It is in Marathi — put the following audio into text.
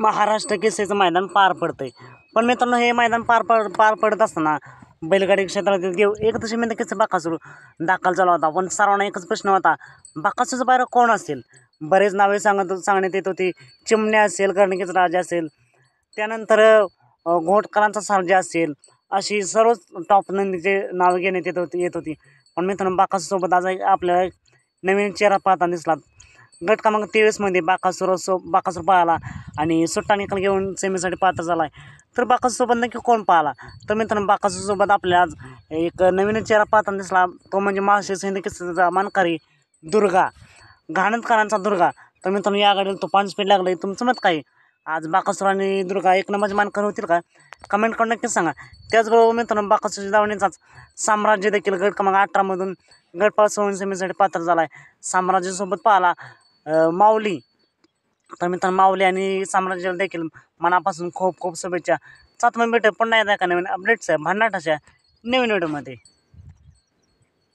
महाराष्ट्र केसरीचं मैदान पार पडतंय. पण मित्रांनो, हे मैदान पार पडत असताना बैलगाडी क्षेत्रातील देव एकदशमी नक्कीच बकासूर दाखल झाला होता. पण सर्वांना एकच प्रश्न होता, बकासूरचं पायरा कोण असेल? बरेच नावे सांगण्यात येत होती. चिमण्या असेल, कर्णिकेचा राजा असेल, त्यानंतर घोटकरांचा सर्जा असेल, अशी सर्वच टॉप नंदीचे नावे घेण्यात येत होती. पण मित्रांनो, बकासूरसोबत आज आपल्याला एक नवीन चेहरा पाहताना दिसला. गट क्रमांक 23मध्ये बकासूर पाहिला आणि सुट्टा निकाल घेऊन सेमीसाठी पात्र झाला आहे. तर बकासूरसोबत नक्की कोण पाहिला? तर मित्रांनो, बकासूरसोबत आपल्याला आज एक नवीन चेहरा पाहताना दिसला. तो म्हणजे महाराष्ट्र हिंद केसरीचा मानकरी दुर्गा, घाणतकरांचा दुर्गा. तर मित्रांनो, या गाडीला तो 5 स्पीड लागला. तुमचं मत काय? आज बकासूर आणि दुर्गा एक नंबरचे मानकरी होतील का? कमेंट करून नक्कीच सांगा. त्याचबरोबर मित्रांनो, बकासूरच्या दावणीचाच साम्राज्य देखील गट क्रमांक 18मधून गटपास होऊन सेमीसाठी पात्र झाला आहे. साम्राज्यासोबत पाहिला माऊली. तर मित्रांनो, माऊली आणि साम्राज्याला देखील मनापासून खूप खूप शुभेच्छा. सात भेटू पुन्हा एकदा एका नवीन अपडेट्स भन्नाटाच्या नवीन व्हिडिओमध्ये.